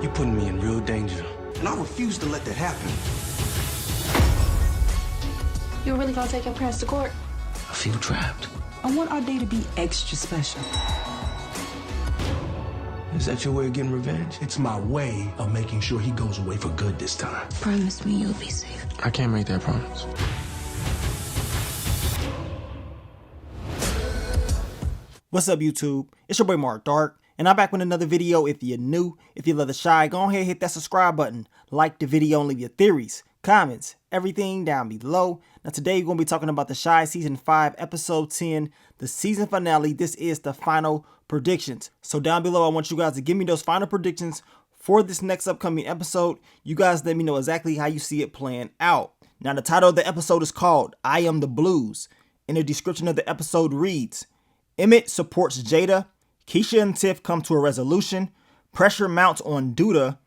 You putting me in real danger. And I refuse to let that happen. You really gonna take your parents to court? I feel trapped. I want our day to be extra special. Is that your way of getting revenge? It's my way of making sure he goes away for good this time. Promise me you'll be safe. I can't make that promise. What's up, YouTube? It's your boy Mark Dark, and I'm back with another video. If you're new, if you love the Shy, go ahead and hit that subscribe button, like the video, and leave your theories, comments, everything down below. Now today we're going to be talking about the Shy Season 5, Episode 10, the season finale. This is the final predictions. So down below, I want you guys to give me those final predictions for this next upcoming episode. You guys let me know exactly how you see it playing out. Now the title of the episode is called I Am the Blues, and the description of the episode reads: Emmett supports Jada, Keisha and Tiff come to a resolution, pressure mounts on Duda,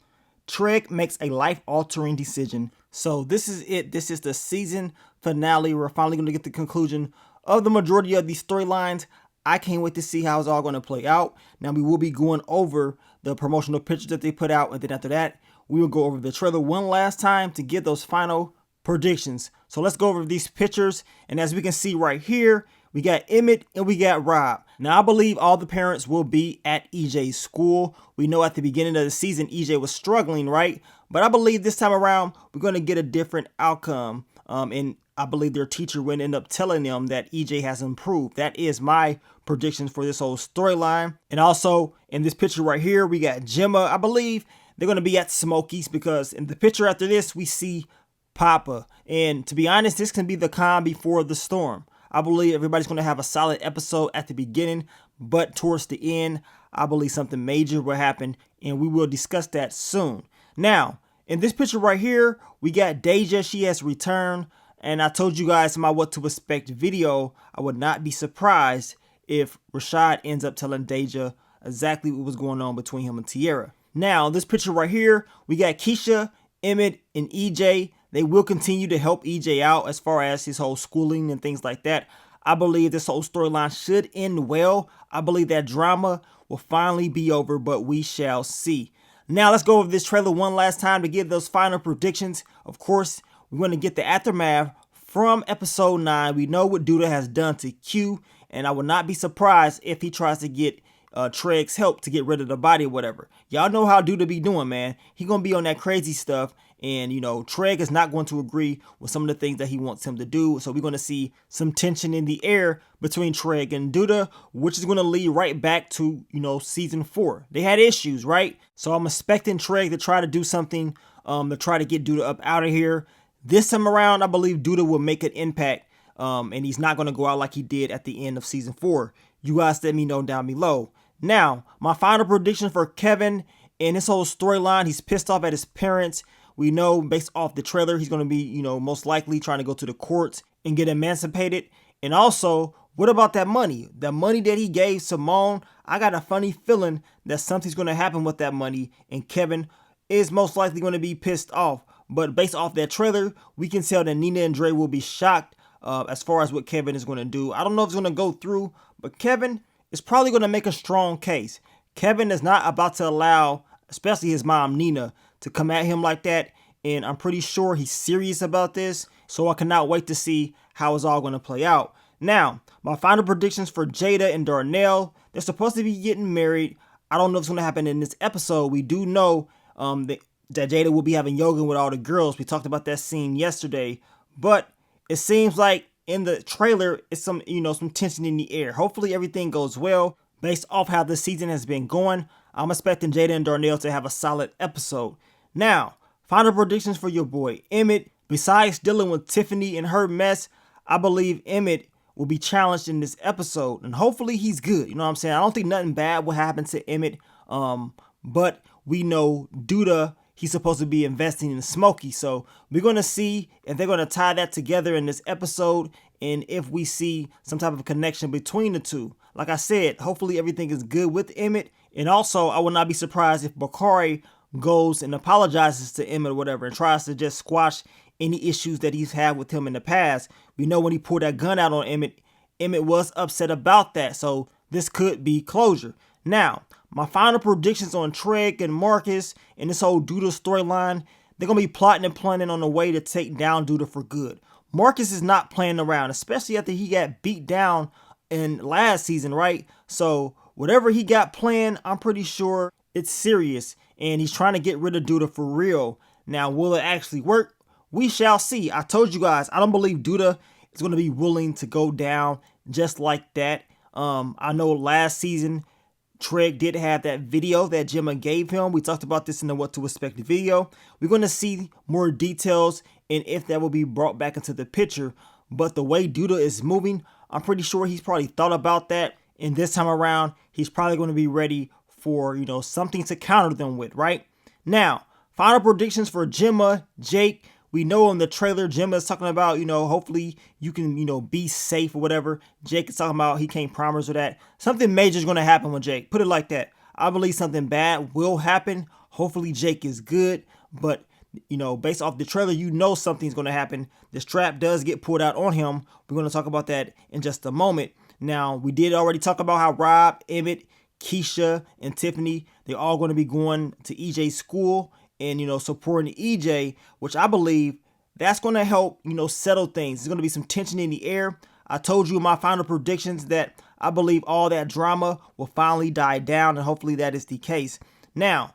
Treg makes a life-altering decision. So this is it. This is the season finale. We're finally going to get the conclusion of the majority of these storylines. I can't wait to see how it's all going to play out. Now we will be going over the promotional pictures that they put out, and then after that, we will go over the trailer one last time to get those final predictions. So let's go over these pictures, and as we can see right here, we got Emmett and we got Rob. Now, I believe all the parents will be at EJ's school. We know at the beginning of the season, EJ was struggling, right? But I believe this time around, we're going to get a different outcome. And I believe their teacher would end up telling them that EJ has improved. That is my prediction for this whole storyline. And also, in this picture right here, we got Gemma. I believe they're going to be at Smokey's, because in the picture after this, we see Papa. And to be honest, this can be the calm before the storm. I believe everybody's going to have a solid episode at the beginning, but towards the end, I believe something major will happen, and we will discuss that soon. Now, in this picture right here, we got Deja. She has returned, and I told you guys in my What to Expect video, I would not be surprised if Rashad ends up telling Deja exactly what was going on between him and Tierra. Now, this picture right here, we got Keisha, Emmett, and EJ. They will continue to help EJ out as far as his whole schooling and things like that. I believe this whole storyline should end well. I believe that drama will finally be over, but we shall see. Now let's go over this trailer one last time to give those final predictions. Of course, we're going to get the aftermath from episode 9. We know what Duda has done to Q, and I would not be surprised if he tries to get Treg's help to get rid of the body or whatever. Y'all know how Duda be doing, man. He gonna be on that crazy stuff, and you know, Treg is not going to agree with some of the things that he wants him to do. So we're gonna see some tension in the air between Treg and Duda, which is gonna lead right back to, you know, season 4. They had issues, right? So I'm expecting Treg to try to do something to try to get Duda up out of here. This time around, I believe Duda will make an impact, and he's not gonna go out like he did at the end of season 4. You guys let me know down below. Now, my final prediction for Kevin and his whole storyline: he's pissed off at his parents. We know based off the trailer, he's going to be, you know, most likely trying to go to the courts and get emancipated. And also, what about that money? The money that he gave Simone, I got a funny feeling that something's going to happen with that money, and Kevin is most likely going to be pissed off. But based off that trailer, we can tell that Nina and Dre will be shocked as far as what Kevin is going to do. I don't know if it's going to go through, but Kevin is probably going to make a strong case. Kevin is not about to allow, especially his mom, Nina, to come at him like that. And I'm pretty sure he's serious about this. So I cannot wait to see how it's all going to play out. Now, my final predictions for Jada and Darnell. They're supposed to be getting married. I don't know if it's going to happen in this episode. We do know that Jada will be having yoga with all the girls. We talked about that scene yesterday. But it seems like in the trailer, it's some tension in the air. Hopefully everything goes well. Based off how this season has been going, I'm expecting Jada and Darnell to have a solid episode. Now, final predictions for your boy Emmett. Besides dealing with Tiffany and her mess, I believe Emmett will be challenged in this episode, and hopefully he's good. You know what I'm saying? I don't think nothing bad will happen to Emmett. But we know Duda, he's supposed to be investing in Smokey. So we're going to see if they're going to tie that together in this episode, and if we see some type of connection between the two. Like I said, hopefully everything is good with Emmett. And also, I would not be surprised if Bakari goes and apologizes to Emmett or whatever and tries to just squash any issues that he's had with him in the past. We know when he pulled that gun out on Emmett, Emmett was upset about that. So this could be closure. Now, my final predictions on Treg and Marcus and this whole Duda storyline, they're going to be plotting and planning on a way to take down Duda for good. Marcus is not playing around, especially after he got beat down in last season, right? So whatever he got planned, I'm pretty sure it's serious, and he's trying to get rid of Duda for real. Now, will it actually work? We shall see. I told you guys, I don't believe Duda is going to be willing to go down just like that. I know last season, Treg did have that video that Gemma gave him. We talked about this in the What to Expect video. We're going to see more details and if that will be brought back into the picture. But the way Duda is moving, I'm pretty sure he's probably thought about that. And this time around, he's probably going to be ready for, something to counter them with, right? Now, final predictions for Gemma, Jake. We know in the trailer, Gemma is talking about, hopefully you can, be safe or whatever. Jake is talking about he can't promise her that. Something major is going to happen with Jake. Put it like that. I believe something bad will happen. Hopefully Jake is good. But, based off the trailer, something's going to happen. The strap does get pulled out on him. We're going to talk about that in just a moment. Now, we did already talk about how Rob, Emmett, Keisha, and Tiffany, they're all going to be going to EJ's school and, supporting EJ, which I believe that's going to help, settle things. There's going to be some tension in the air. I told you in my final predictions that I believe all that drama will finally die down, and hopefully that is the case. Now,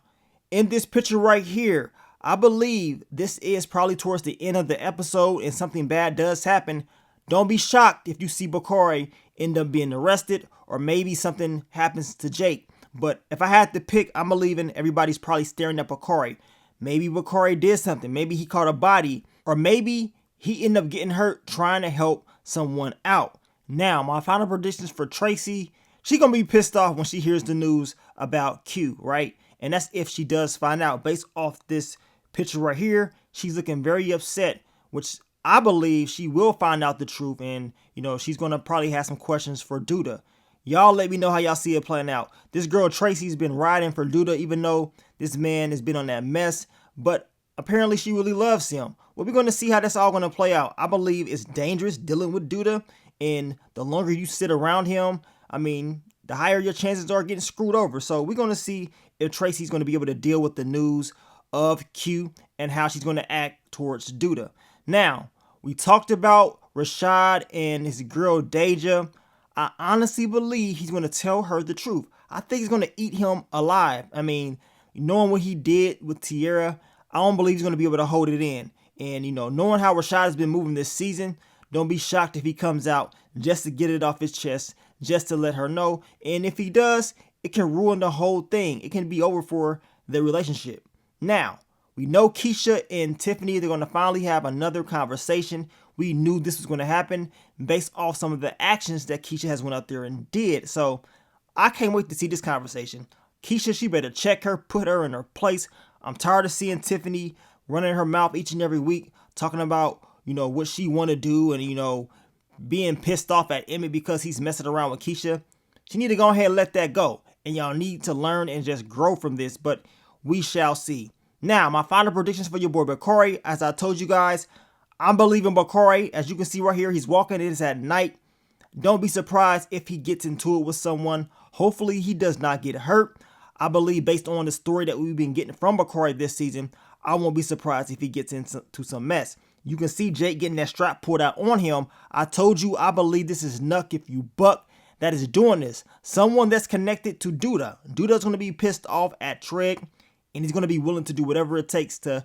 in this picture right here, I believe this is probably towards the end of the episode and something bad does happen. Don't be shocked if you see Bakari end up being arrested or maybe something happens to Jake. But if I had to pick, I'm believing everybody's probably staring at Bakari. Maybe Bakari did something. Maybe he caught a body. Or maybe he ended up getting hurt trying to help someone out. Now, my final predictions for Tracy. She's going to be pissed off when she hears the news about Q, right? And that's if she does find out. Based off this picture right here, she's looking very upset, which I believe she will find out the truth. And, she's going to probably have some questions for Duda. Y'all let me know how y'all see it playing out. This girl Tracy's been riding for Duda even though this man has been on that mess. But apparently she really loves him. Well, we're going to see how that's all going to play out. I believe it's dangerous dealing with Duda. And the longer you sit around him, the higher your chances are getting screwed over. So we're going to see if Tracy's going to be able to deal with the news of Q and how she's going to act towards Duda. Now, we talked about Rashad and his girl Deja. I honestly believe he's going to tell her the truth. I think he's going to eat him alive. Knowing what he did with Tierra, I don't believe he's going to be able to hold it in. And, knowing how Rashad has been moving this season, don't be shocked if he comes out just to get it off his chest, just to let her know. And if he does, it can ruin the whole thing. It can be over for the relationship. Now, we know Keisha and Tiffany, they're going to finally have another conversation. We knew this was going to happen based off some of the actions that Keisha has went out there and did. So I can't wait to see this conversation. Keisha, she better check her, put her in her place. I'm tired of seeing Tiffany running her mouth each and every week, talking about, what she want to do and, being pissed off at Emmett because he's messing around with Keisha. She need to go ahead and let that go. And y'all need to learn and just grow from this, but we shall see. Now, my final predictions for your boy Bakari. As I told you guys, I'm believing Bakari. As you can see right here, he's walking. It is at night. Don't be surprised if he gets into it with someone. Hopefully, he does not get hurt. I believe based on the story that we've been getting from Bakari this season, I won't be surprised if he gets into some mess. You can see Jake getting that strap pulled out on him. I told you I believe this is Nuck if you buck that is doing this. Someone that's connected to Duda. Duda's going to be pissed off at Treg, and he's going to be willing to do whatever it takes to,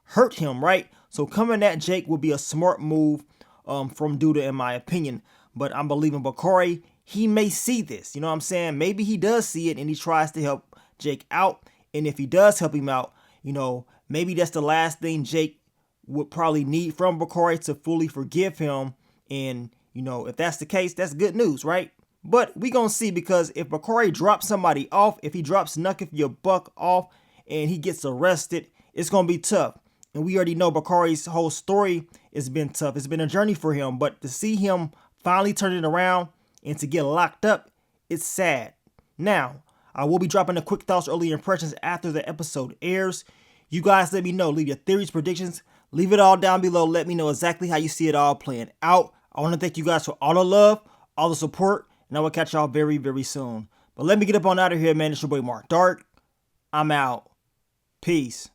hurt him, right? So coming at Jake would be a smart move from Duda, in my opinion. But I'm believing Bakari, he may see this. You know what I'm saying? Maybe he does see it and he tries to help Jake out. And if he does help him out, maybe that's the last thing Jake would probably need from Bakari to fully forgive him. And, if that's the case, that's good news, right? But we gonna see, because if Bakari drops somebody off, if he drops Nuck if you buck off and he gets arrested, it's gonna be tough. And we already know Bakari's whole story has been tough. It's been a journey for him, but to see him finally turn it around and to get locked up, it's sad. Now, I will be dropping the quick thoughts, early impressions after the episode airs. You guys let me know. Leave your theories, predictions. Leave it all down below. Let me know exactly how you see it all playing out. I want to thank you guys for all the love, all the support, and I will catch y'all very, very soon. But let me get up on out of here, man. It's your boy Mark Dark. I'm out. Peace.